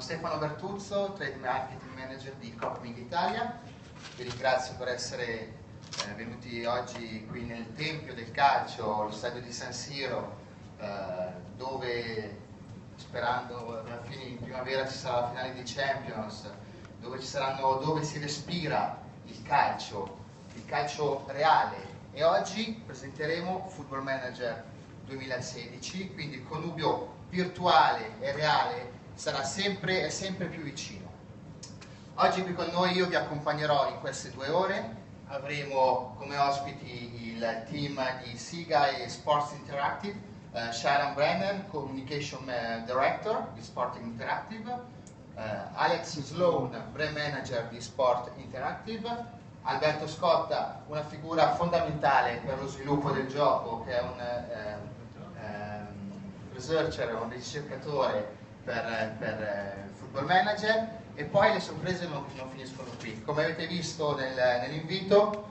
Stefano Bertuzzo, Trade Marketing Manager di Copmic Italia. Vi ringrazio per essere venuti oggi qui nel tempio del calcio, lo stadio di San Siro, dove, sperando alla fine in primavera, ci sarà la finale di Champions, dove si respira il calcio reale. E oggi presenteremo Football Manager 2016, quindi il connubio virtuale e reale sarà sempre più vicino. Oggi qui con noi io vi accompagnerò in queste 2 ore. Avremo come ospiti il team di Siga e Sports Interactive, Sharon Brennan, Communication Director di Sport Interactive, Alex Sloan, Brand Manager di Sport Interactive, Alberto Scotta, una figura fondamentale per lo sviluppo del gioco, che è un researcher, un ricercatore per Football Manager. E poi le sorprese non finiscono qui. Come avete visto nell'invito,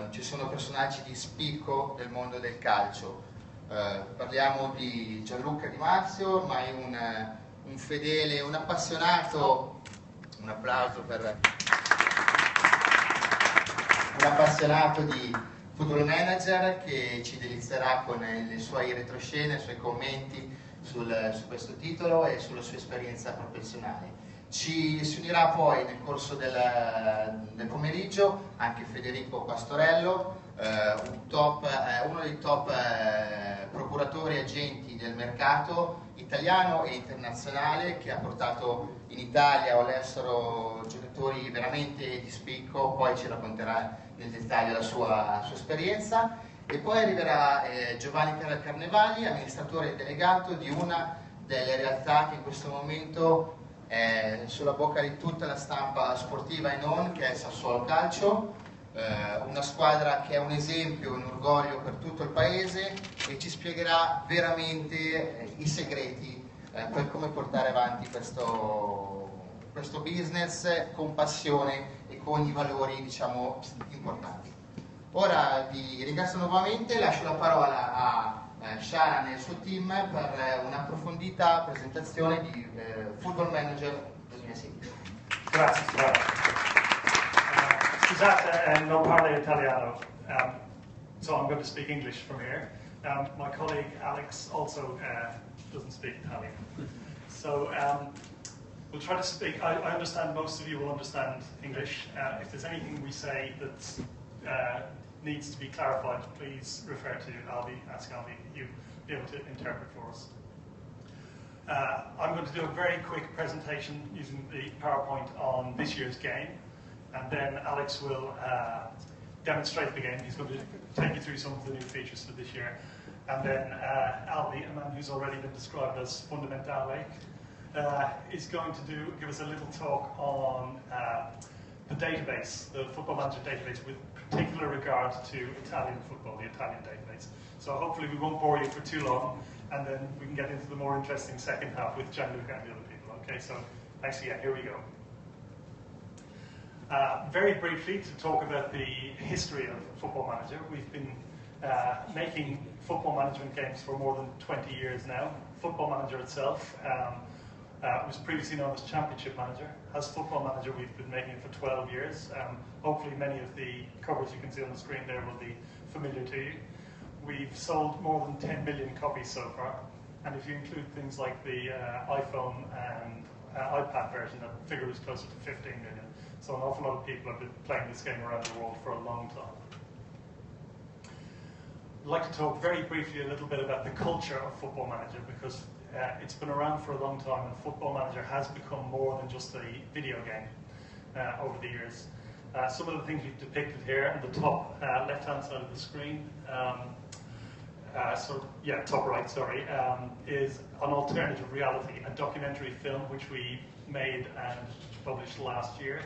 ci sono personaggi di spicco del mondo del calcio. Parliamo di Gianluca Di Marzio, ormai un fedele, un appassionato, un applauso per un appassionato di Football Manager, che ci delizierà con le sue retroscene, i suoi commenti su questo titolo e sulla sua esperienza professionale. Si unirà poi nel corso del pomeriggio anche Federico Pastorello, uno dei top procuratori agenti del mercato italiano e internazionale, che ha portato in Italia o all'estero giocatori veramente di spicco. Poi ci racconterà nel dettaglio la sua esperienza. E poi arriverà Giovanni Carnevali, amministratore delegato di una delle realtà che in questo momento è sulla bocca di tutta la stampa sportiva e non, che è il Sassuolo Calcio, una squadra che è un esempio, un orgoglio per tutto il paese, e ci spiegherà veramente i segreti per come portare avanti questo business con passione e con i valori, diciamo, importanti. Ora vi ringrazio nuovamente, lascio la parola a Sharon e il suo team per un'approfondita presentazione di Football Manager 2016. Grazie. Scusate, non parlo italiano, so I'm going to speak English from here. My colleague Alex also doesn't speak Italian. So we'll try to speak. I understand most of you will understand English. If there's anything we say that needs to be clarified, please refer to Albi, ask Albi, you'll be able to interpret for us. I'm going to do a very quick presentation using the PowerPoint on this year's game, and then Alex will demonstrate the game. He's going to take you through some of the new features for this year. And then Albi, a man who's already been described as Fundamentale, is going to give us a little talk on the database, the Football Manager database, with particular regard to Italian football, the Italian database. So hopefully we won't bore you for too long, and then we can get into the more interesting second half with Gianluca and the other people. Okay, so thanks again, here we go. Very briefly, to talk about the history of Football Manager. We've been making football management games for more than 20 years now. Football Manager itself was previously known as Championship Manager. As Football Manager, we've been making it for 12 years. Hopefully many of the covers you can see on the screen there will be familiar to you. We've sold more than 10 million copies so far, and if you include things like the iPhone and iPad version, that figure is closer to 15 million. So an awful lot of people have been playing this game around the world for a long time. I'd like to talk very briefly a little bit about the culture of Football Manager, because it's been around for a long time, and Football Manager has become more than just a video game over the years. Some of the things we've depicted here on the top left-hand side of the screen, top right, sorry, is an alternative reality, a documentary film which we made and published last year,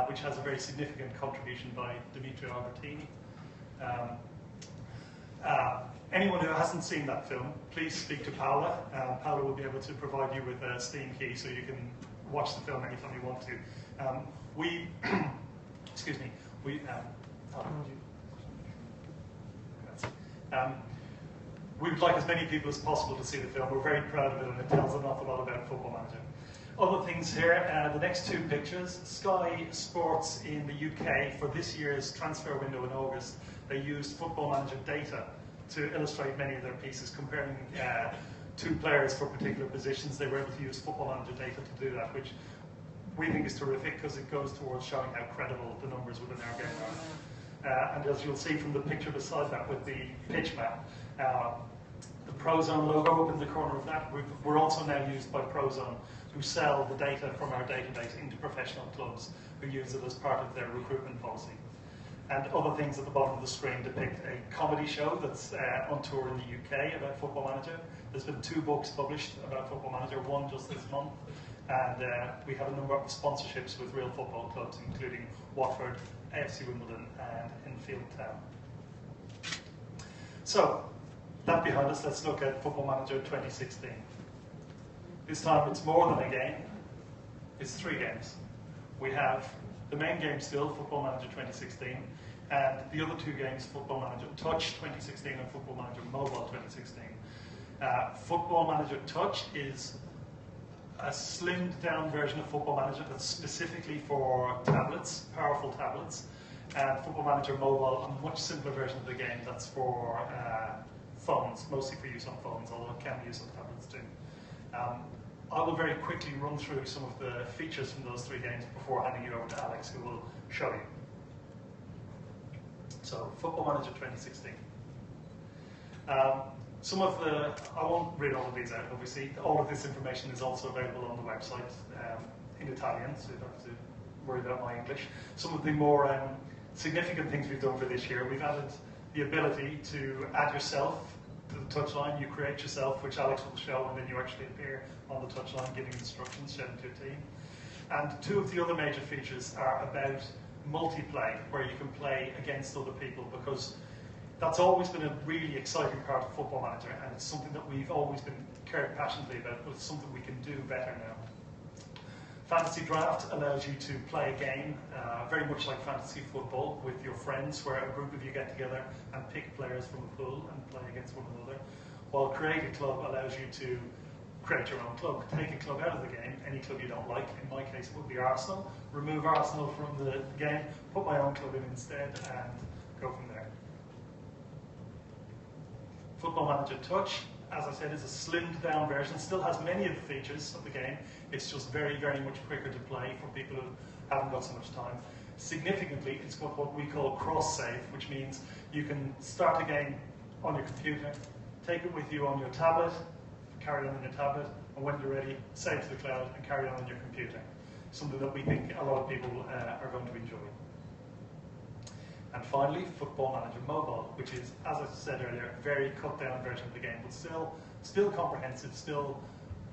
which has a very significant contribution by Dimitri Albertini. Anyone who hasn't seen that film, please speak to Paola. Paola will be able to provide you with a Steam key so you can watch the film anytime you want to. Excuse me, we would like as many people as possible to see the film. We're very proud of it, and it tells an awful lot about Football Manager. Other things here, the next two pictures, Sky Sports in the UK for this year's transfer window in August, they used Football Manager data to illustrate many of their pieces, comparing two players for particular positions. They were able to use Football Manager data to do that, which we think is terrific because it goes towards showing how credible the numbers within our game are. And as you'll see from the picture beside that with the pitch map, the Prozone logo in the corner of that, we're also now used by Prozone, who sell the data from our database into professional clubs who use it as part of their recruitment policy. And other things at the bottom of the screen depict a comedy show that's on tour in the UK about Football Manager. There's been 2 books published about Football Manager, one just this month, and we have a number of sponsorships with real football clubs, including Watford, AFC Wimbledon, and Enfield Town. So, that behind us, let's look at Football Manager 2016. This time it's more than a game, it's 3 games. We have the main game still, Football Manager 2016, and the other 2 games, Football Manager Touch 2016 and Football Manager Mobile 2016. Football Manager Touch is a slimmed down version of Football Manager that's specifically for tablets, powerful tablets, and Football Manager Mobile, a much simpler version of the game that's for phones, mostly for use on phones, although it can be used on tablets too. I will very quickly run through some of the features from those 3 games before handing you over to Alex, who will show you. So, Football Manager 2016. Some of the, I won't read all of these out, obviously. All of this information is also available on the website in Italian, so you don't have to worry about my English. Some of the more significant things we've done for this year, we've added the ability to add yourself to the touchline. You create yourself, which Alex will show, and then you actually appear on the touchline giving instructions, shouting to your team. And 2 of the other major features are about multiplay, where you can play against other people, because that's always been a really exciting part of Football Manager, and it's something that we've always been cared passionately about, but it's something we can do better now. Fantasy Draft allows you to play a game, very much like fantasy football, with your friends, where a group of you get together and pick players from a pool and play against one another. While Create a Club allows you to create your own club. Take a club out of the game, any club you don't like. In my case, it would be Arsenal. Remove Arsenal from the game, put my own club in instead, and go from there. Football Manager Touch, as I said, is a slimmed down version. Still has many of the features of the game. It's just very, very much quicker to play for people who haven't got so much time. Significantly, it's got what we call cross-save, which means you can start a game on your computer, take it with you on your tablet, carry on your tablet, and when you're ready, save to the cloud and carry on your computer. Something that we think a lot of people are going to enjoy. And finally, Football Manager Mobile, which is, as I said earlier, a very cut-down version of the game, but still comprehensive, still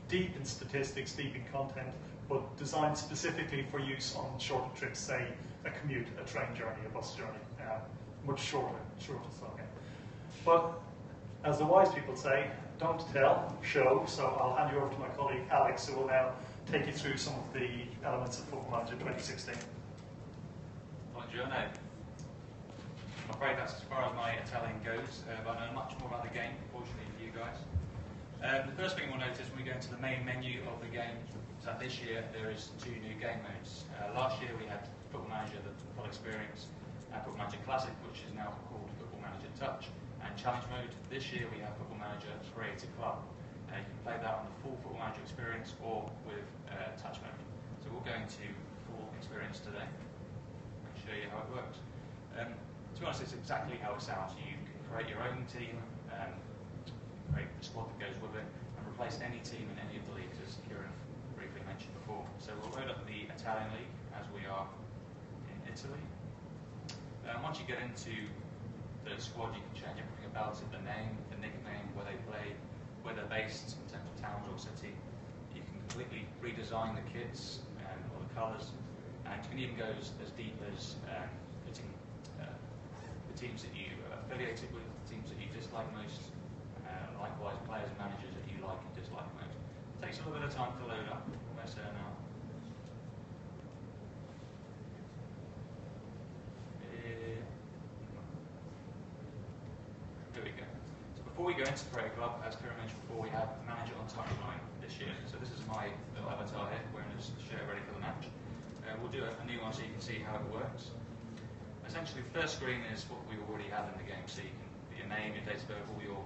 deep in statistics, deep in content, but designed specifically for use on shorter trips, say a commute, a train journey, a bus journey, much shorter style game. But as the wise people say, don't tell, show. So I'll hand you over to my colleague Alex, who will now take you through some of the elements of Football Manager 2016. Buongiorno. I'm afraid that's as far as my Italian goes, but I know much more about the game, fortunately for you guys. The first thing we'll notice when we go into the main menu of the game is that this year there is 2 new game modes. Last year we had Football Manager, the full experience, and Football Manager Classic, which is now called Football Manager Touch, and Challenge Mode. This year we have Football Manager Create a Club. You can play that on the full Football Manager experience or with Touch Mode. So we'll go into full experience today and show you how it works. To be honest, it's exactly how it sounds. You can create your own team, create the squad that goes with it, and replace any team in any of the leagues, as Kieran briefly mentioned before. So we'll load up the Italian league, as we are in Italy. Once you get into the squad, you can change everything about it, the name, the nickname, where they play, where they're based in terms of towns or city. You can completely redesign the kits or the colours, and you can even go as deep as putting the teams that you are affiliated with, the teams that you dislike most, likewise players and managers that you like and dislike most. It takes a little bit of time to load up. Almost there now. Here we go. So before we go into Create a Club, as Kieran mentioned before, we have Manager on Touchline this year. So this is my little avatar here, wearing his shirt ready for the match. We'll do a new one so you can see how it works. Essentially, the first screen is what we already have in the game, so you can put your name, your date of birth, all your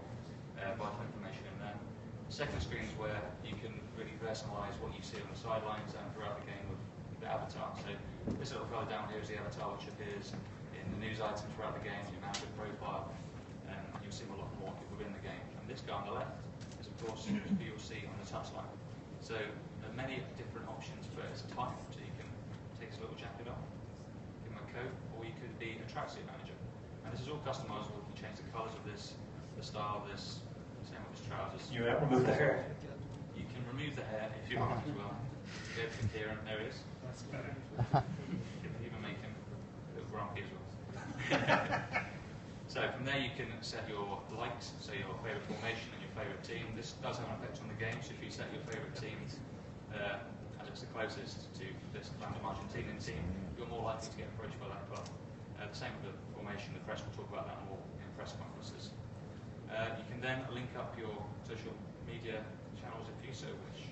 vital information in there. The second screen is where you can really personalise what you see on the sidelines and throughout the game with the avatar. So this little fella down here is the avatar which appears in the news items throughout the game, your manager profile, and you'll see a lot more within the game. And this guy on the left is, of course, who you'll see on the touchline. So there are many different options for his type, so you can take his little jacket off, give him a coat, or you could be a tracksuit manager. And this is all customisable. You can change the colours of this, the style of this, same with his trousers. You remove the hair. You can remove the hair if you want as well. Get everything here, and there he is. That's better. You can even make him a little grumpy as well. So from there you can set your likes, so your favourite formation and your favourite team. This does have an effect on the game, so if you set your favourite team as it's the closest to this random Argentinian team, you're more likely to get approached by that club. The same with the formation, the press will talk about that more in press conferences. You can then link up your social media channels if you so wish.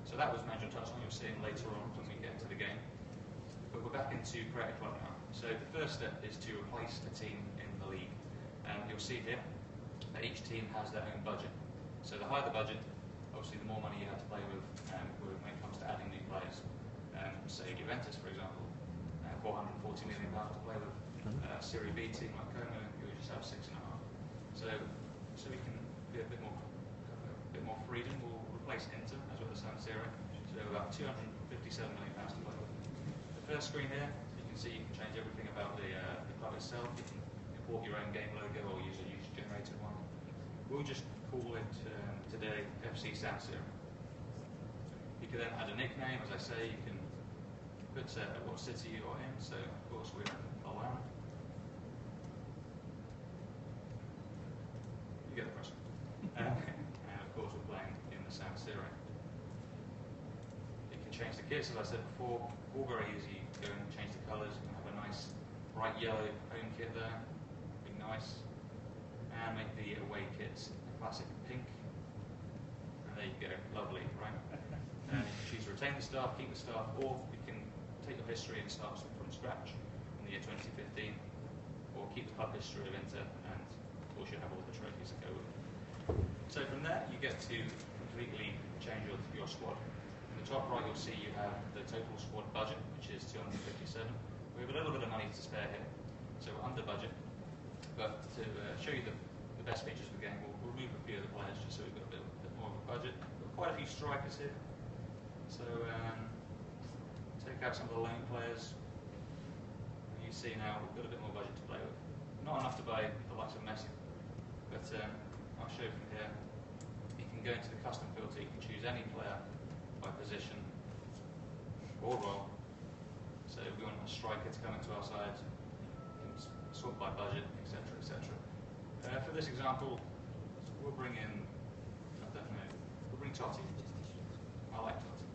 So that was Manager Touchline, you'll see him later on when we get into the game. But we're back into Create a Club now. So the first step is to replace a team in the league. You'll see here that each team has their own budget. So the higher the budget, obviously the more money you have to play with when it comes to adding new players. Say Juventus, for example, £440 million to play with. Serie B team like Como, who just have 6.5. So we can be a bit more freedom. We'll replace Inter as well as San Siro. So about £257 million to play with. The first screen here, you can see you can change everything about the club itself. You can import your own game logo or use a user-generated one. We'll just call it today FC San Siro. You can then add a nickname, as I say. You can put what city you're in. So of course we're in Milan. You get the question. And of course we're playing in the San Siro. You can change the kits, as I said before. All very easy. Go and change the colours. You can have a nice bright yellow home kit there. Be nice. And make the away kits a classic pink. And there you go. Lovely, right? And you can choose to retain the staff, keep the staff, or you can take your history and start from scratch in the year 2015, or keep the club history of Inter, and of course you have all the trophies that go with it. So from there you get to completely change your squad. In the top right you'll see you have the total squad budget, which is 257. We have a little bit of money to spare here, so we're under budget. But to show you the best features of the game, we'll remove a few of the players just so we've got a bit more of a budget. We've got quite a few strikers here, so take out some of the lone players. And you see now we've got a bit more budget to play with. Not enough to buy the likes of Messi, but I'll show you from here. You can go into the custom filter, you can choose any player by position or role. So if we want a striker to come into our side, you can sort by budget, etc., etc. For this example, we'll bring in, I don't know, we'll bring Totti. I like Totti.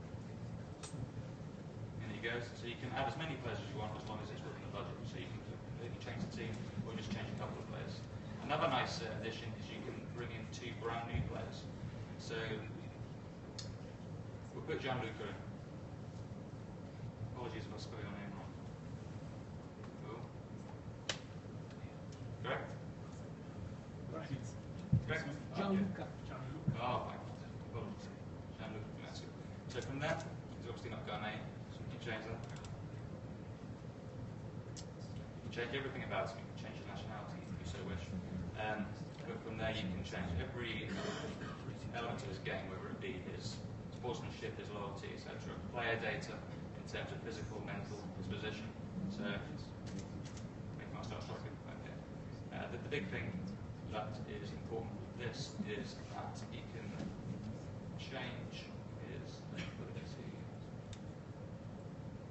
And he goes. So you can add as many players as you want as long as it's within the budget. So you can completely change the team or just change a couple of players. Another nice addition is you can bring in 2 brand new players. So we'll put Gianluca in. Apologies if I spell your name wrong. Cool. Correct? Correct? Gianluca. Oh, fine. Apologies. Gianluca, that's good. So from there, he's obviously not got a name, so you can change that. You can change everything about him. You can change his nationality if you so wish. But from there, you can change every element of his game, whether it be his sportsmanship, his loyalty, etc. Player data in terms of physical, mental disposition. So, make my start striking. Okay. The big thing that is important with this is that you can change his ability.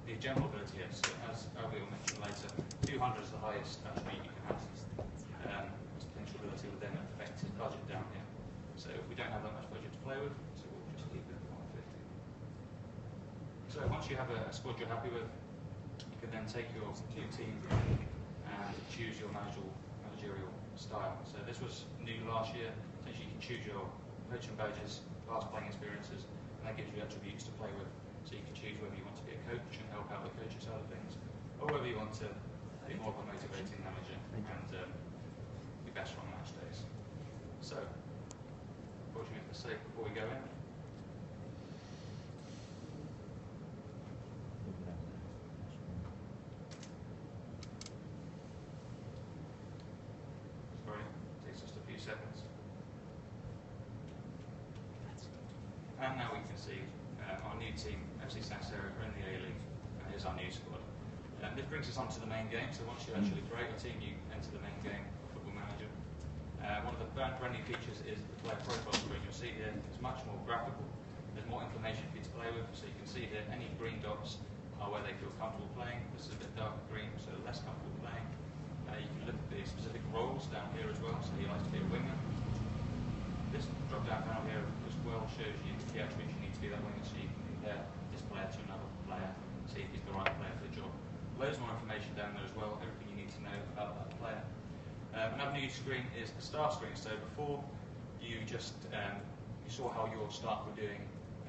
The general ability, yes. So as I will mention later, 200 is the highest attribute you can have. Potential ability will then affect his budget down here. So we don't have that much budget to play with, so we'll just keep it at 150. So once you have a squad you're happy with, you can then take your team and choose your managerial style. So this was new last year. Essentially you can choose your coaching badges, past playing experiences, and that gives you attributes to play with. So you can choose whether you want to be a coach and help out the coaching side of things, or whether you want to be more of a motivating manager and be better on match days. So, what do you have to say before we go in? Sorry, it takes just a few seconds. And now we can see our new team, FC Siro, are in the A-League, and here's our new squad. This brings us on to the main game, so once you actually create a team, you enter the main game of Football Manager. One of the brand new features is the player profile screen. You'll see here it's much more graphical. There's more information for you to play with, so you can see here any green dots are where they feel comfortable playing. This is a bit darker green, so less comfortable playing. You can look at the specific roles down here as well, so he likes to be a winger. This drop down panel here as well shows you the key attributes you need to be that winger, so you can compare this player to another player, see if he's the right player for the job. Loads more information down there as well, everything you need to know about that player. Another new screen is the star screen. So before you just you saw how your staff were doing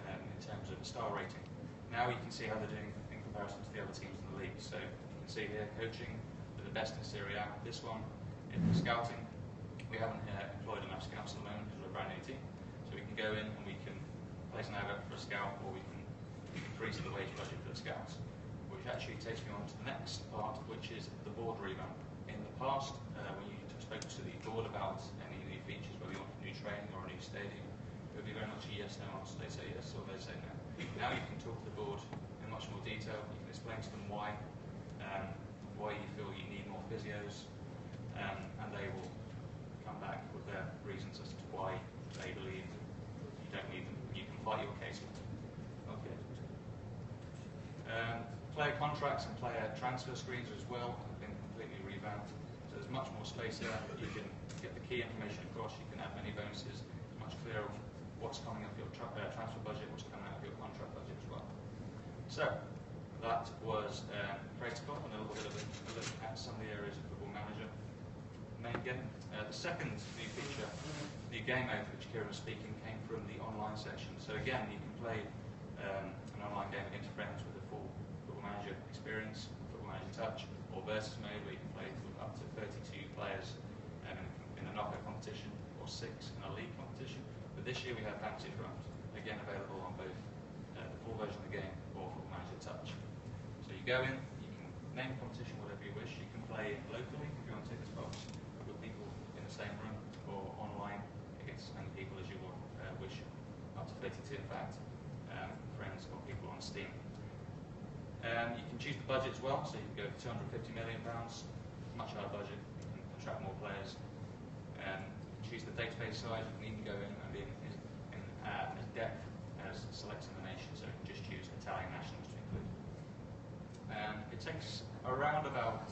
in terms of the star rating. Now you can see how they're doing in comparison to the other teams in the league. So you can see here coaching for the best in Serie A. This one is for scouting. We haven't employed enough scouts at the moment because we're a brand new team. So we can go in and we can place an advert for a scout, or we can increase the wage budget for the scouts. Which actually takes me on to the next part, which is the board revamp. In the past, when you spoke to the board about any new features, whether you want a new training or a new stadium, it would be very much a yes/no answer. They say yes or they say no. Now you can talk to the board in much more detail. You can explain to them why you feel you need more physios, and they will come back with their reasons as to why they believe you don't need them. You can fight your case with them. Okay. Player contracts and player transfer screens as well have been completely revamped. So there's much more space here. You can get the key information across. You can add many bonuses. It's much clearer of what's coming up your transfer budget, what's coming out of your contract budget as well. So that was Creator and a little bit of a look at some of the areas of Football Manager. Main game. The second new feature, new game mode, which Kieran was speaking, came from the online section. So again, you can play an online game against friends with a full Football Manager experience, Football Manager Touch, or versus mode, where you can play with up to 32 players in a knockout competition, or 6 in a league competition. But this year we have Fantasy Draft, again available on both the full version of the game or Football Manager Touch. So you go in, you can name competition whatever you wish. You can play locally if you want to tick this box with people in the same room, or online against as many people as you wish, up to 32 in fact, friends or people on Steam. You can choose the budget as well, so you can go for £250 million, much higher budget, you can attract more players. Choose the database size, you can even go in and be in as depth as selecting the nation, so you can just choose Italian nationals to include. It takes around about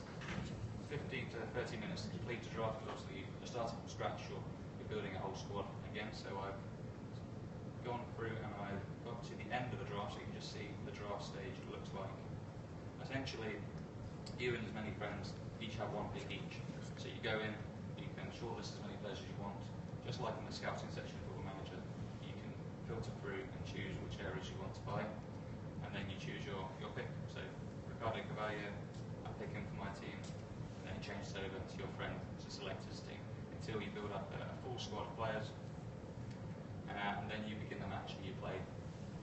15 to 30 minutes to complete the draft, because obviously you're starting from scratch, you're building a whole squad again, so I've gone through and I've got to the end of the draft, so you can just see the draft stage looks like. Essentially, you and as many friends each have one pick each. So you go in, you can shortlist as many players as you want, just like in the scouting section of Football Manager. You can filter through and choose which areas you want to buy, and then you choose your pick. So Ricardo Cavallo, I pick him for my team, and then you change it over to your friend to select his team until you build up a full squad of players. And then you begin the match and you play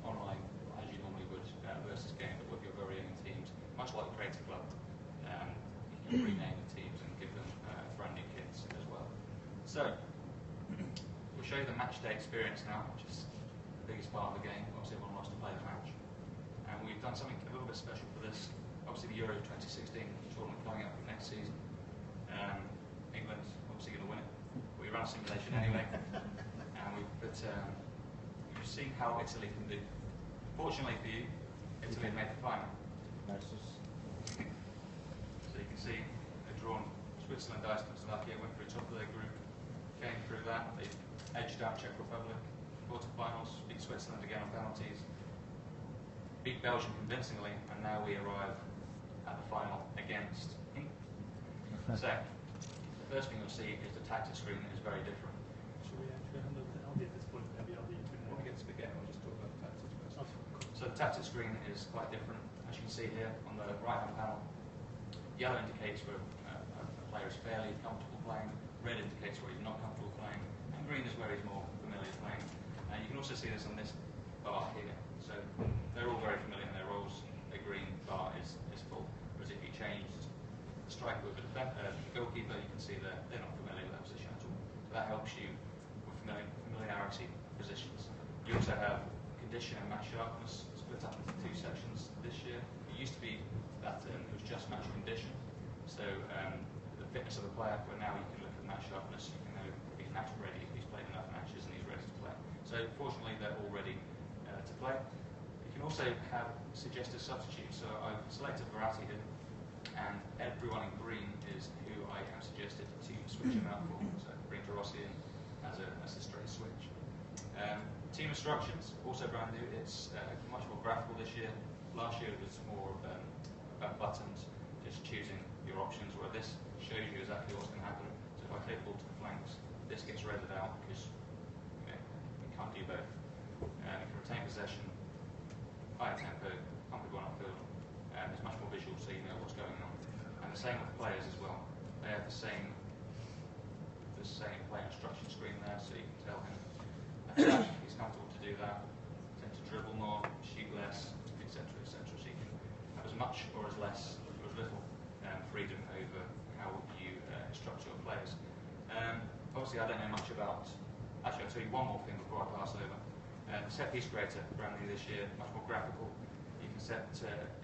online as you normally would versus game, but with your very own teams, much like Creator Club. You can rename the teams and give them brand new kits as well. So we'll show you the match day experience now, which is the biggest part of the game. Obviously everyone wants to play the match, and we've done something a little bit special for this. Obviously the Euro 2016 tournament coming up next season. England's obviously going to win it. We run a simulation anyway. But you've seen how Italy can do. Fortunately for you, Italy made the final. So you can see they've drawn Switzerland, Iceland, Slovakia, went through top of their group, came through that, they edged out Czech Republic, quarterfinals, beat Switzerland again on penalties, beat Belgium convincingly, and now we arrive at the final against England. So, the first thing you'll see is the tactics screen is very different. Should we actually handle the LD at this point? Maybe LD When we get to the game, we'll just talk about the tactics. So the tactic screen is quite different. As you can see here on the right-hand panel, yellow indicates where a player is fairly comfortable playing, red indicates where he's not comfortable playing, and green is where he's more familiar playing. And you can also see this on this bar here. So they're all very familiar in their roles. A green bar is full. Whereas if you changed the striker with a goalkeeper, you can see that they're not familiar with that position at all. So that helps you with familiarity positions. You also have condition and match sharpness split up into two sections this year. It used to be that it was just match condition. So the fitness of the player, where now you can look at match sharpness, you can know if he's match ready, if he's played enough matches and he's ready to play. So fortunately they're all ready to play. You can also have suggested substitutes. So I've selected Verratti here, and everyone in green is who I have suggested to switch him out for. So bring Rossi in as a straight switch. Team instructions, also brand new. It's much more graphical this year. Last year it was more about buttons, just choosing your options, where this shows you exactly what's going to happen. So if I click ball to the flanks, this gets redded out because you can't do both. You can retain possession, higher tempo, pump it one upfield. It's much more visual, so you know what's going on. And the same with the players as well. They have the same player instruction screen there, so you can tell him he's comfortable to do that, tend to dribble more, shoot less, etc., etc. So you can have as much or as less or as little freedom over how you instruct your players. Obviously, I don't know much about. Actually, I'll tell you one more thing before I pass over. The set piece creator, brand new this year, much more graphical. You can set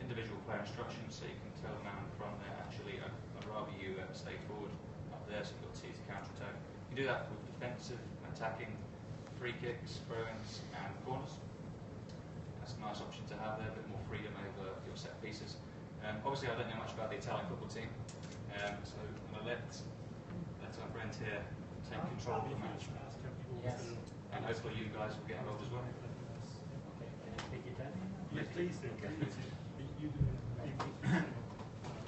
individual player instructions, so you can tell the man in front there, actually, I'd rather you stay forward up there, so you've got to counter-attack. You can do that with defensive and attacking, free kicks, throw-ins, and corners. That's a nice option to have there, a bit more freedom over your set pieces. Obviously, I don't know much about the Italian football team, so I'm going to let our friend here take control of the match. Yes. And hopefully you guys will get involved as well. Okay, can I speak Italian? Yes, please do.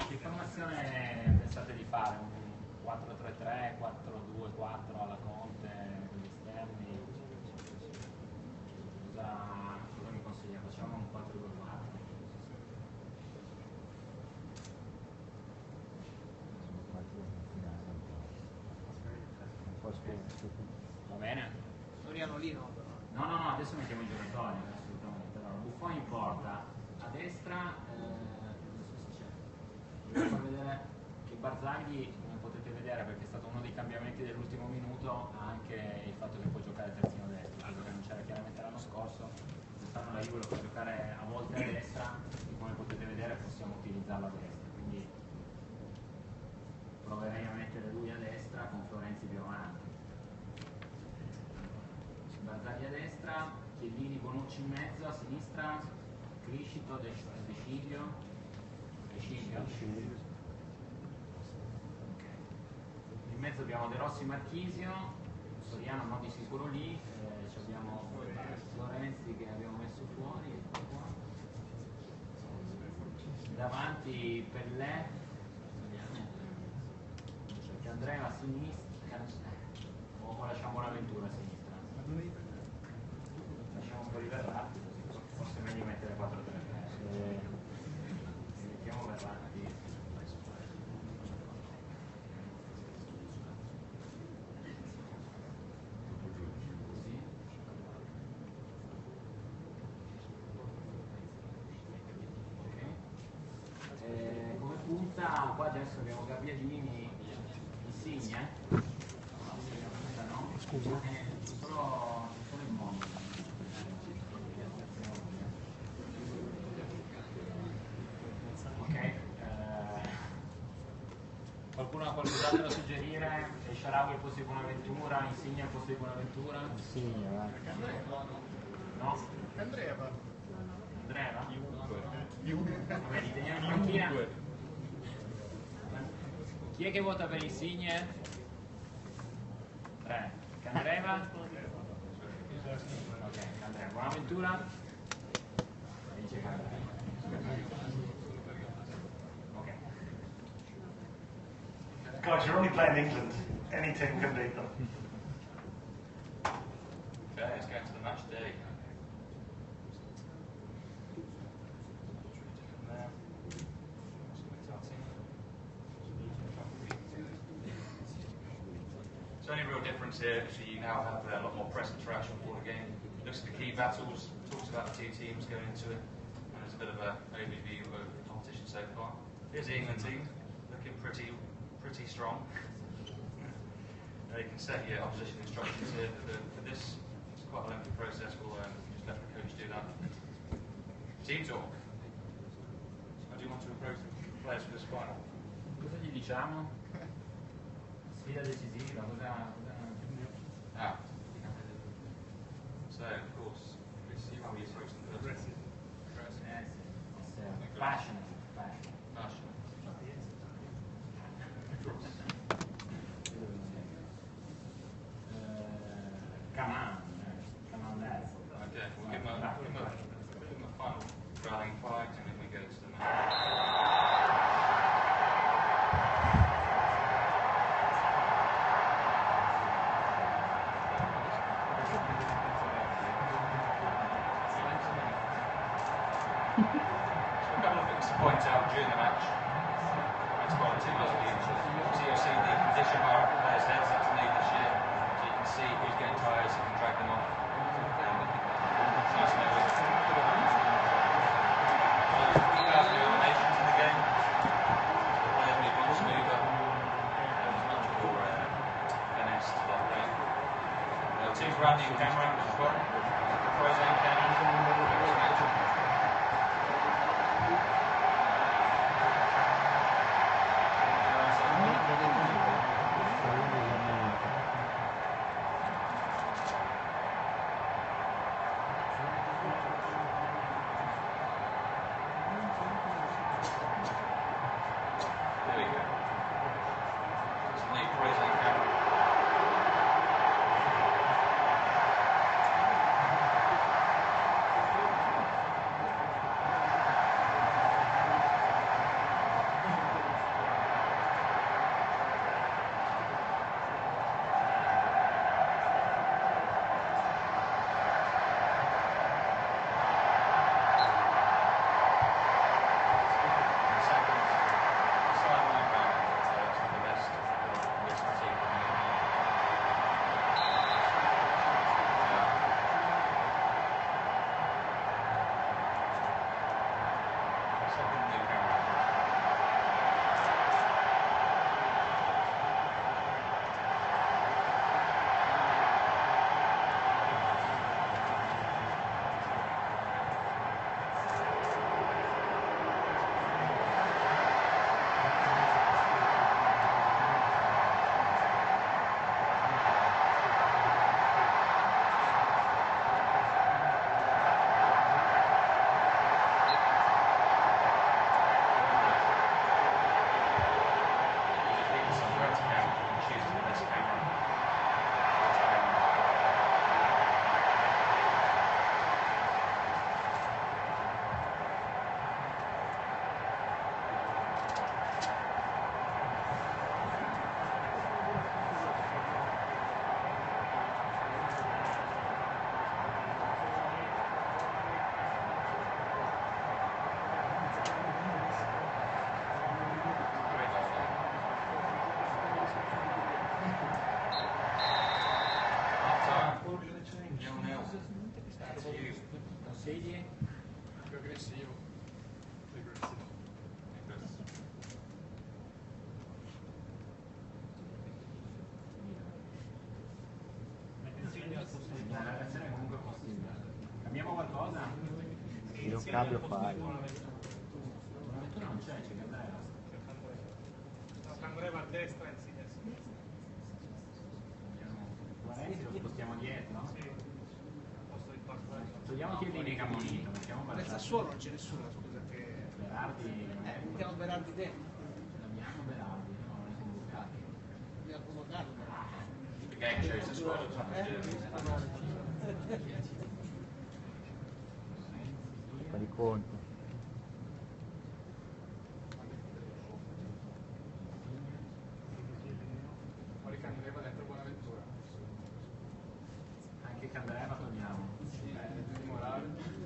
Che formazione pensate di fare? Un 4-3-3, 4-2-4 alla Conte, con gli esterni? Cosa mi consiglia? Facciamo un 4-2-4? Va bene? Soriano lì no, però. No, adesso mettiamo i giocatori, assolutamente. Allora, Buffon in porta, a destra, non so se c'è. Voglio far vedere che Barzagli, come potete vedere, perché è stato uno dei cambiamenti dell'ultimo minuto, ha anche il fatto che può giocare terzino destro, cosa che non c'era chiaramente l'anno scorso. Quest'anno la Juve lo può giocare a volte a destra, e come potete vedere possiamo utilizzarlo a destra. Quindi proverei a mettere lui a destra con Florenzi più avanti. Barzagli a destra, Chiellini, Bonucci in mezzo, a sinistra, Criscito, De Sciglio. Okay. In mezzo abbiamo De Rossi, Marchisio, Soriano non di sicuro lì, abbiamo Florenzi che abbiamo messo fuori, ecco qua. Davanti Pellè, Andrea a sinistra, o lasciamo l'avventura a sinistra? Lasciamo un po' di Verratti, forse è meglio mettere 4-3-3. Mettiamo Verratti. Così. Ok. Come punta, qua adesso abbiamo Gabbiadini, Insigne. No? Scusa. Solo il mondo. Ok. Qualcuno ha qualcos'altro da suggerire? Sharawi al posto di Bonaventura, Insigne al posto di Bonaventura? Insigne, va. No? Andrea va. Andrea va? Vabbè, li teniamo in panchina. Chi è che vota per Insigne? 3. Candreva? Ok, Candreva. Bonaventura? Dice Candreva. Ok. Guys, you're only playing England. Any team can beat them. Okay, let's go to the match day. difference here, so you now have a lot more press interaction for the game. Looks at the key battles, talks about the two teams going into it, and there's a bit of an overview of the competition so far. Here's the England team, looking pretty strong. You can set your opposition instructions here for this. It's quite a lengthy process. We'll just let the coach do that. Team talk. How do you want to approach the players for this final? Cosa gli diciamo? Sfida decisiva, cosa... Ah. So, of course, we see how we approach them first. Aggressive. Passionate. Come on, lads. Okay, we'll give them a final rallying fight, and then we go to the match. Point out during the match. That's quality, must be. So you'll see the condition bar of the players' heads, that's new this year. So you can see who's getting tired, so you can drag them off. Nice and early. There's no eliminations in the game. The players move on smoother. There's much more finesse to that game. Teams around the camera as well. The pro zone camera. Cambiamo qualcosa? Io cambio fare. Non c'è Candreva. No, Candreva a destra e a sinistra. Lorenzi lo spostiamo dietro? Sì, a posto di Bartolini. Togliamoci il linea Camonito, mettiamo Nel Bartolini. Sassuolo non c'è nessuno, scusa, che... Berardi... mettiamo Berardi dentro. Abbiamo Berardi, no, non siamo bucati. Dobbiamo convocarlo. The game shows the squad of Fa di conto. Fuori Candreva, dentro Buonaventura. Anche Candreva togliamo. Di Morale.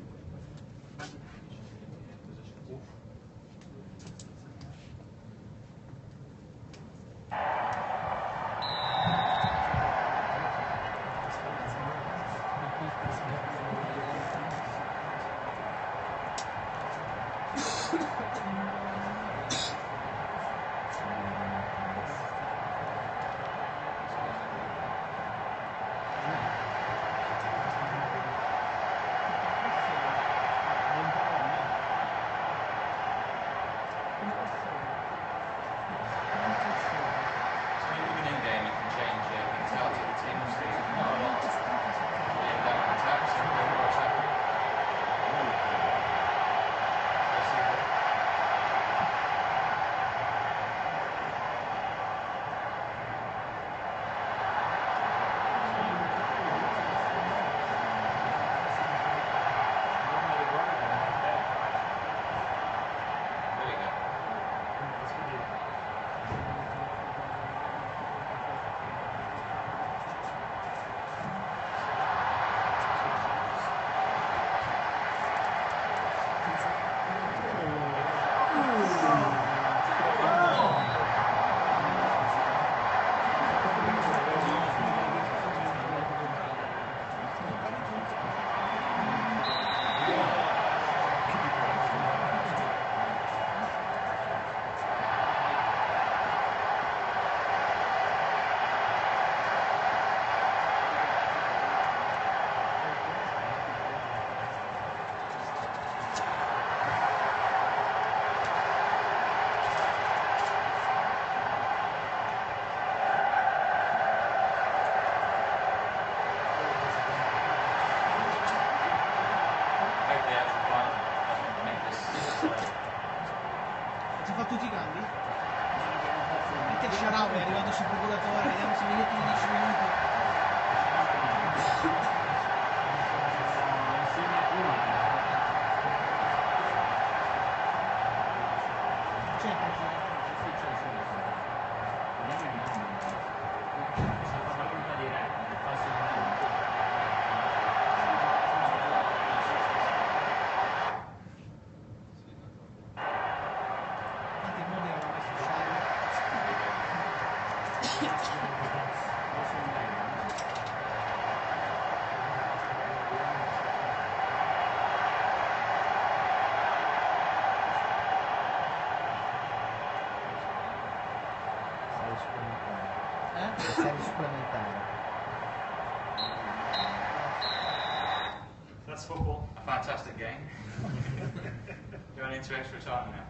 Tutti i cambi? Anche il Siro è arrivato sul procuratore, vediamo se minuti 10 minuti. Serie supplementare. That's football. A fantastic game. Going into extra time now.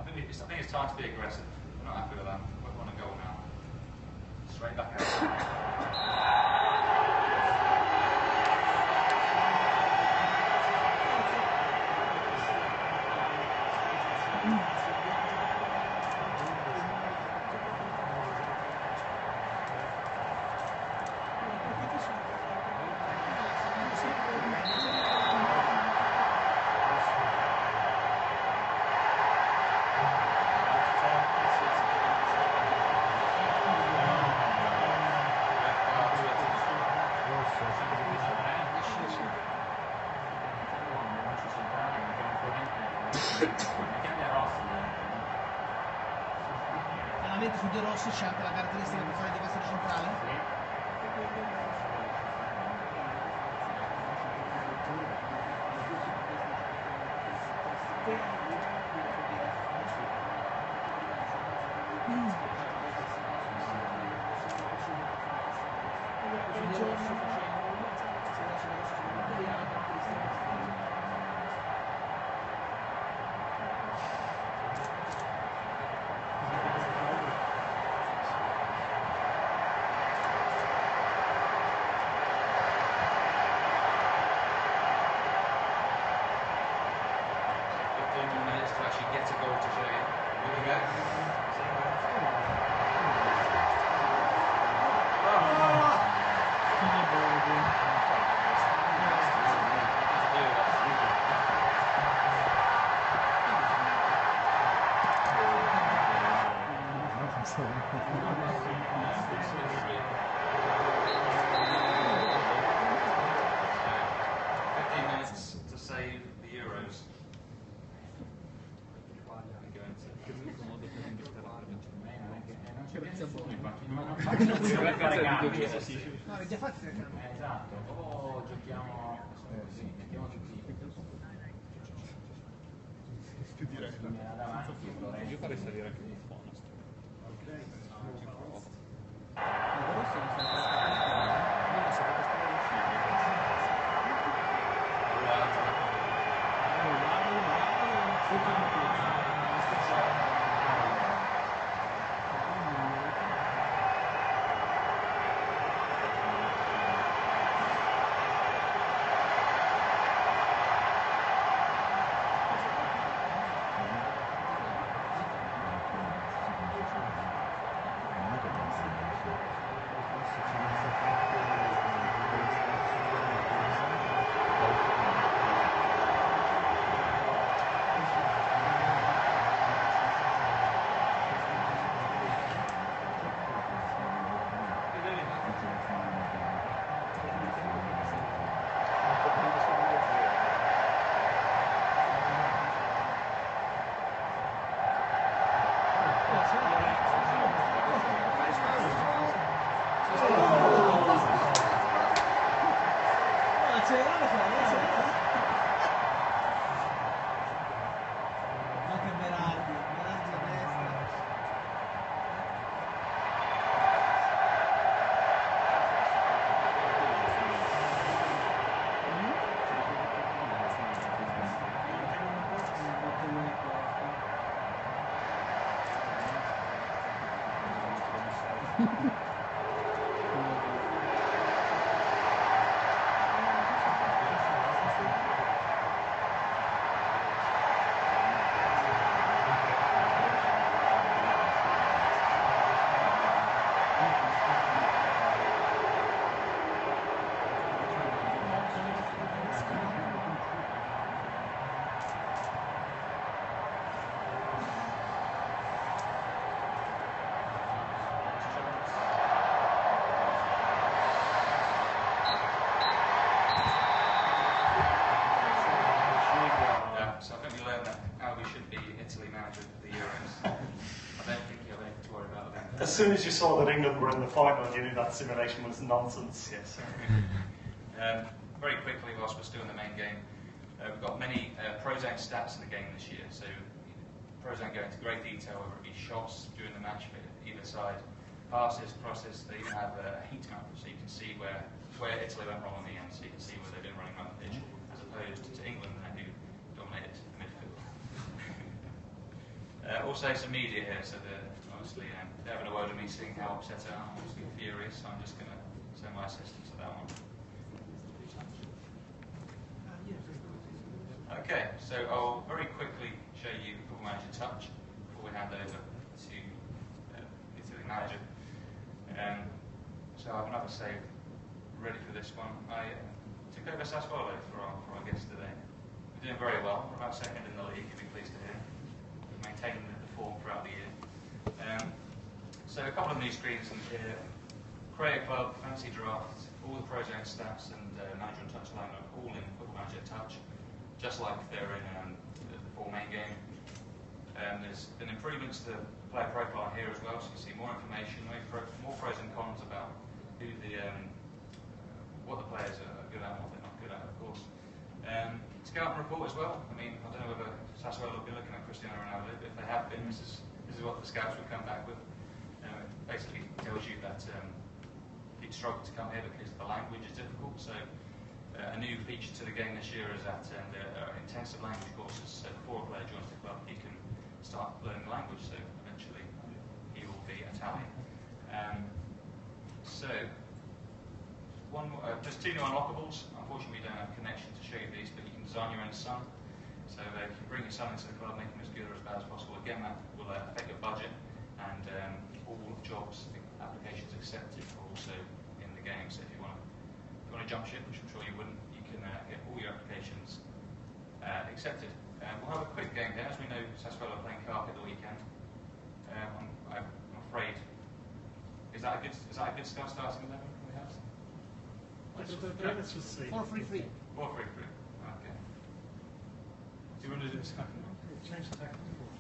I think it's time to be aggressive. We're not happy with that. We want a goal now. Straight back out. Chiaramente su De Rossi c'è anche la caratteristica di fare difensore centrale. No, è già fatto esatto, o giochiamo così, mettiamo tutti. Più diretto. Io farei salire anche un fono. As soon as you saw that England were in the final, you knew that simulation was nonsense. Yes. Very quickly, whilst we're still in the main game, we've got many Prozan stats in the game this year. So Prozan go into great detail, whether it be shots during the match for either side, passes, crosses. They even have a heat map, so you can see where Italy went wrong in the end, so you can see where they've been running around the pitch, as opposed to England, who dominated the midfield. Also, some media here, so honestly, they're having a word with me, seeing how upset I am. I'm obviously furious, so I'm just going to send my assistance to that one. Okay, so I'll very quickly show you Football Manager Touch before we hand over to Italy Manager. So I have another save ready for this one. I took over Sassuolo for our guest today. We're doing very well. We're about second in the league, you'll be pleased to hear. We're maintaining the form throughout the year. So a couple of new screens in here. Create a club, fancy draft, all the Prozan stats and Manager and Touch line are all in Football Manager Touch, just like they're in the full main game. There's been improvements to the player profile here as well, so you can see more information, more pros and cons about who what the players are good at and what they're not good at, of course. Scouting report as well. I mean, I don't know whether Sassuolo have been looking at Cristiano Ronaldo, but if they have been, this is what the scouts would come back with. It basically tells you that he'd struggle to come here because the language is difficult. So a new feature to the game this year is that there are intensive language courses. So before a player joins the club, he can start learning the language. So eventually, he will be Italian. So there's two new unlockables. Unfortunately, we don't have a connection to show you these, but you can design your own son. So if you bring your son into the club, make him as good or as bad as possible. Again, that will affect your budget, and all jobs, applications accepted are also in the game. So if you want to jump ship, which I'm sure you wouldn't, you can get all your applications accepted. We'll have a quick game here. As we know, Sassuolo are playing Carpet the weekend. I'm afraid. Is that a good start starting 11? We have. Let's just see. 4-3-3. 4-3-3. Okay. Do you want to do this? Change the tactics to 4-3-3.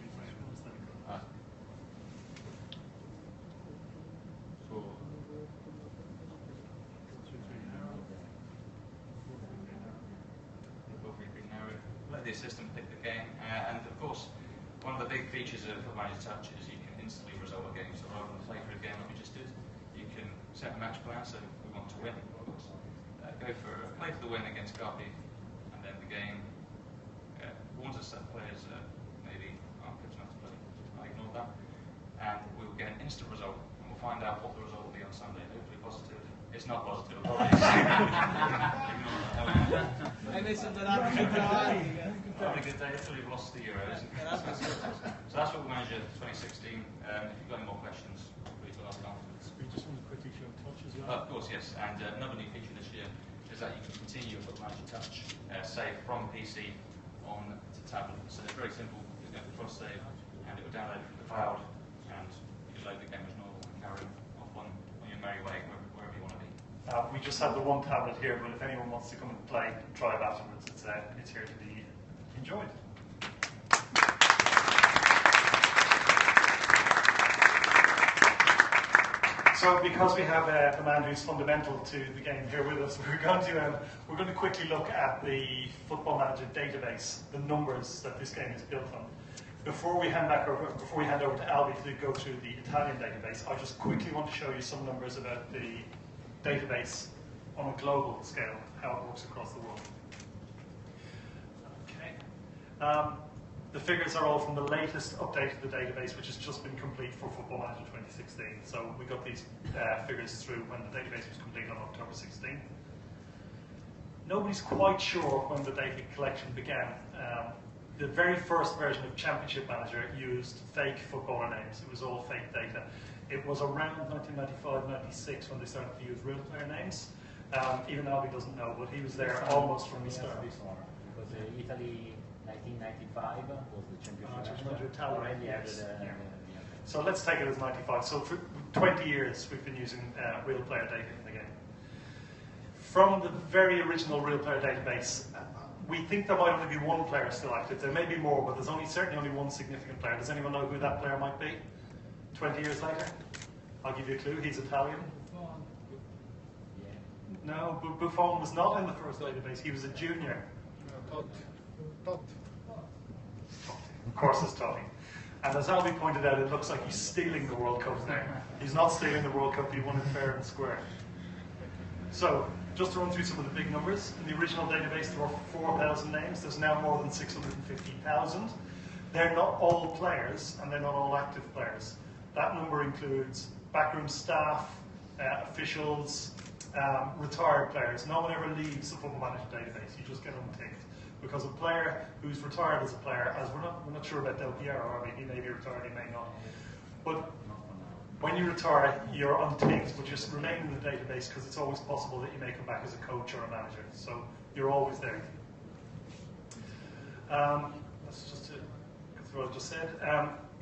Let the assistant pick the game, and of course, one of the big features of Manager Touch is you can instantly resolve a game. So rather than play for a game like we just did, you can set a match plan. So we want to win. Play for the win against Garpy, and then the game warns us that players maybe aren't good enough to play. I ignore that, and we will get an instant result, and we'll find out what the result will be on Sunday. Hopefully positive. It's not positive. Ignore that. Hai messo dorato sempre avanti. Having a good day until you've lost the Euros. So that's what we managed in 2016. If you've got any more questions, please ask afterwards. We just want to quickly show touch as well. Of course, yes. And another new feature this year is that you can continue your Football Manager Touch save from PC on to tablet. So it's very simple. You go to cross save, and it will download from the cloud, and you load the game as normal and carry off on your merry way wherever you want to be. We just have the one tablet here, but if anyone wants to come and play, try it afterwards. It's here to be enjoyed. So, because we have the man who's fundamental to the game here with us, we're going to quickly look at the Football Manager database, the numbers that this game is built on. Before we hand over to Albi to go through the Italian database, I just quickly want to show you some numbers about the database on a global scale, how it works across the world. Okay. The figures are all from the latest update of the database, which has just been complete for Football Manager 2016. So we got these figures through when the database was complete on October 16. Nobody's quite sure when the data collection began. The very first version of Championship Manager used fake footballer names. It was all fake data. It was around 1995-96 when they started to use real player names. Even Albi doesn't know, but he was there almost from the start. Because Italy 1995 was the championship. Already, yes. So let's take it as 95. So for 20 years we've been using real player data in the game. From the very original real player database, we think there might only be one player still active. There may be more, but there's certainly only one significant player. Does anyone know who that player might be? 20 years later? I'll give you a clue. He's Italian. No, Buffon was not in the first database. He was a junior. Tot. Of course it's Totti. And as Albi pointed out, it looks like he's stealing the World Cup there. He's not stealing the World Cup, he won it fair and square. So, just to run through some of the big numbers. In the original database there were 4,000 names. There's now more than 650,000. They're not all players, and they're not all active players. That number includes backroom staff, officials, retired players. No one ever leaves the Football Manager database. You just get unticked. Because a player who's retired as a player, as we're not sure about Del Piero, or he may be retired, he may not. But when you retire, you're unticked, but you remain in the database because it's always possible that you may come back as a coach or a manager. So you're always there. That's just to go through what I just said.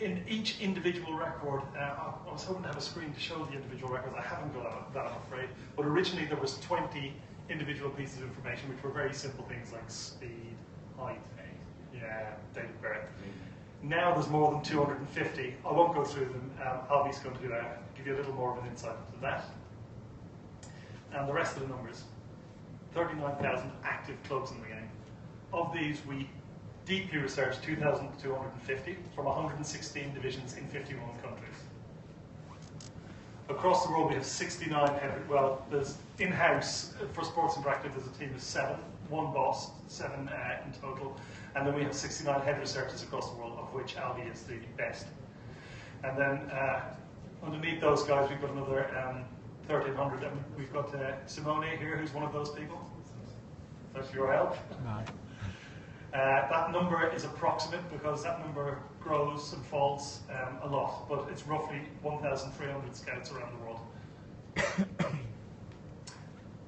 In each individual record, I was hoping to have a screen to show the individual records. I haven't got that, I'm afraid. But originally there was 20 individual pieces of information, which were very simple things like speed, height, date of birth. Now there's more than 250. I won't go through them. Albi's going to give you a little more of an insight into that. And the rest of the numbers. 39,000 active clubs in the game. Of these, we deeply researched 2,250 from 116 divisions in 51 countries. Across the world, we have 69 there's in-house, for Sports Interactive, there's a team of 7, one boss, 7 in total, and then we have 69 head researchers across the world, of which Albi is the best. And then underneath those guys, we've got another 1,300, and we've got Simone here, who's one of those people. That's your help. Right. That number is approximate because that number grows and falls a lot, but it's roughly 1,300 scouts around the world.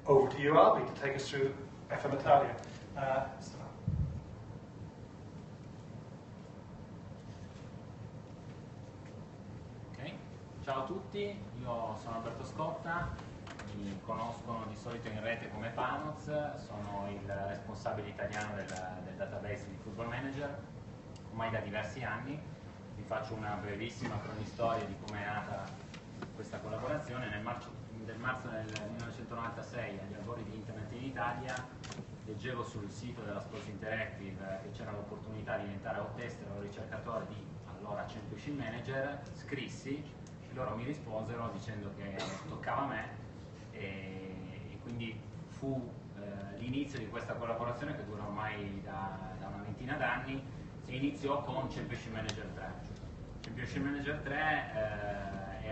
Over to you, Albi, to take us through FM Italia. Ok, ciao a tutti, io sono Alberto Scotta, mi conoscono di solito in rete come Panoz, sono il responsabile italiano del database di Football Manager, ormai da diversi anni. Vi faccio una brevissima cronistoria di come è nata questa collaborazione. Nel marzo del 1996, agli albori di Internet in Italia, leggevo sul sito della Sports Interactive che c'era l'opportunità di diventare o tester o ricercatore di allora Championship Manager, scrissi, loro mi risposero dicendo che toccava a me e quindi fu l'inizio di questa collaborazione che dura ormai da una ventina d'anni e iniziò con Championship Manager 3. Championship Manager 3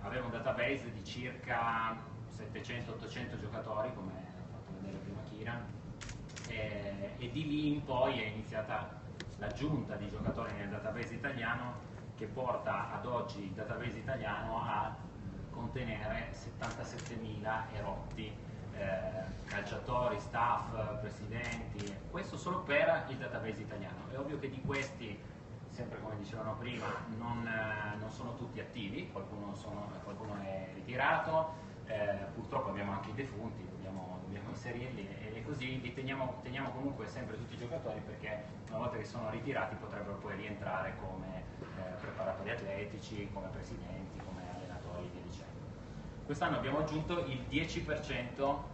aveva un database di circa 700-800 giocatori, come ha fatto vedere prima Kieran, e di lì in poi è iniziata l'aggiunta di giocatori nel database italiano che porta ad oggi il database italiano a contenere 77.000 erotti calciatori, staff, presidenti, questo solo per il database italiano. È ovvio che di questi, sempre come dicevano prima, non sono tutti attivi, qualcuno è ritirato, purtroppo abbiamo anche i defunti, dobbiamo inserirli e così li teniamo comunque sempre tutti i giocatori, perché una volta che sono ritirati potrebbero poi rientrare come preparatori atletici, come presidenti, come allenatori e via dicendo. Quest'anno abbiamo aggiunto il 10%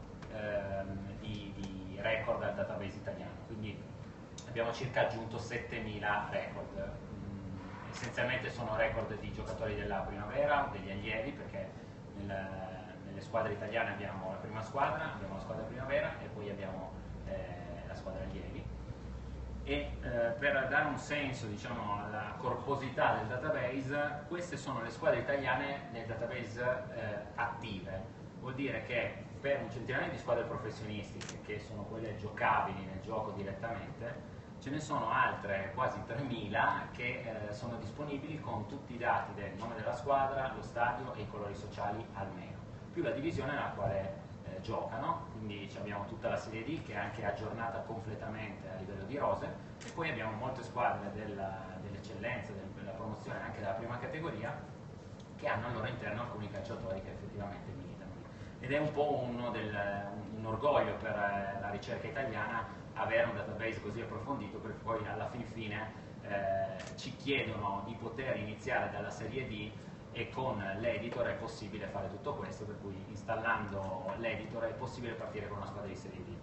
di record al database italiano, quindi abbiamo circa aggiunto 7.000 record. Essenzialmente sono record di giocatori della primavera, degli allievi, perché nelle squadre italiane abbiamo la prima squadra, abbiamo la squadra primavera e poi abbiamo la squadra allievi. E per dare un senso, diciamo, alla corposità del database, queste sono le squadre italiane nel database attive. Vuol dire che per un centinaio di squadre professionistiche, che sono quelle giocabili nel gioco direttamente, ce ne sono altre quasi 3.000 che sono disponibili con tutti i dati del nome della squadra, lo stadio e i colori sociali almeno, più la divisione nella quale giocano, quindi abbiamo tutta la Serie D che è anche aggiornata completamente a livello di rose, e poi abbiamo molte squadre dell'eccellenza, della promozione anche della prima categoria, che hanno al loro interno alcuni calciatori che effettivamente militano. Ed è un po' un orgoglio per la ricerca italiana avere un database così approfondito, perché poi alla fine ci chiedono di poter iniziare dalla Serie D e con l'editor è possibile fare tutto questo, per cui installando l'editor è possibile partire con una squadra di Serie D.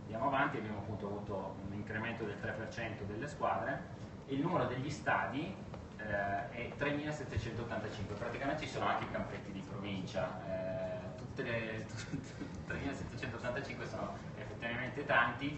Andiamo avanti, abbiamo appunto avuto un incremento del 3% delle squadre e il numero degli stadi è 3.785, praticamente ci sono anche i campetti di provincia, 3.785 sono effettivamente tanti.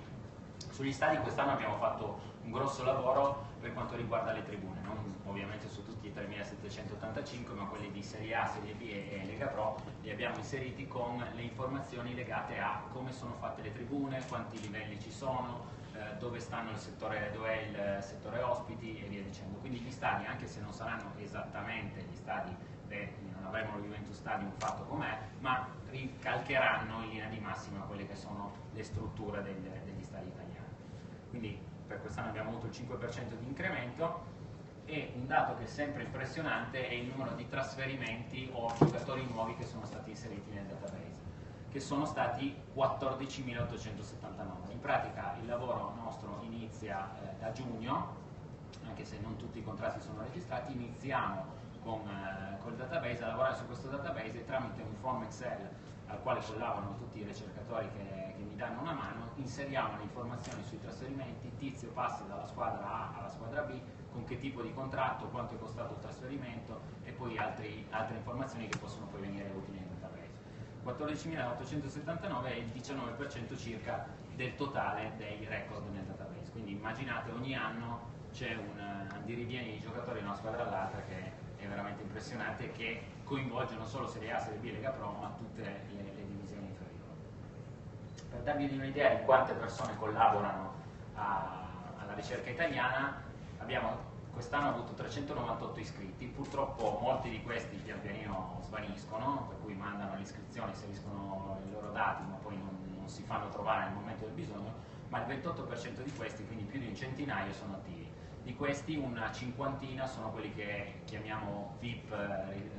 Sugli stadi quest'anno abbiamo fatto un grosso lavoro per quanto riguarda le tribune, non ovviamente su tutti i 3.785, ma quelli di Serie A, Serie B e Lega Pro li abbiamo inseriti con le informazioni legate a come sono fatte le tribune, quanti livelli ci sono, dove è il settore ospiti e via dicendo. Quindi gli stadi, anche se non saranno esattamente gli stadi, non avremo lo Juventus Stadium fatto com'è, ma ricalcheranno in linea di massima quelle che sono le strutture degli stadi italiani. Quindi per quest'anno abbiamo avuto il 5% di incremento, e un dato che è sempre impressionante è il numero di trasferimenti o giocatori nuovi che sono stati inseriti nel database, che sono stati 14.879. In pratica il lavoro nostro inizia da giugno, anche se non tutti i contratti sono registrati, iniziamo col database a lavorare su questo database, e tramite un form Excel al quale collaborano tutti i ricercatori che mi danno una mano, inseriamo le informazioni sui trasferimenti. Tizio passa dalla squadra A alla squadra B, con che tipo di contratto, quanto è costato il trasferimento e poi altre informazioni che possono poi venire utili nel database. 14.879 è il 19% circa del totale dei record nel database, quindi immaginate, ogni anno c'è un andirivieni di giocatori da una squadra all'altra che è veramente impressionante, che coinvolge non solo Serie A, Serie B, Lega Pro, ma tutte le divisioni inferiori. Per darvi un'idea di quante persone collaborano alla ricerca italiana, abbiamo quest'anno avuto 398 iscritti, purtroppo molti di questi pian pianino svaniscono, per cui mandano l'iscrizione, inseriscono i loro dati, ma poi non si fanno trovare nel momento del bisogno, ma il 28% di questi, quindi più di un centinaio, sono attivi. Di questi una cinquantina sono quelli che chiamiamo VIP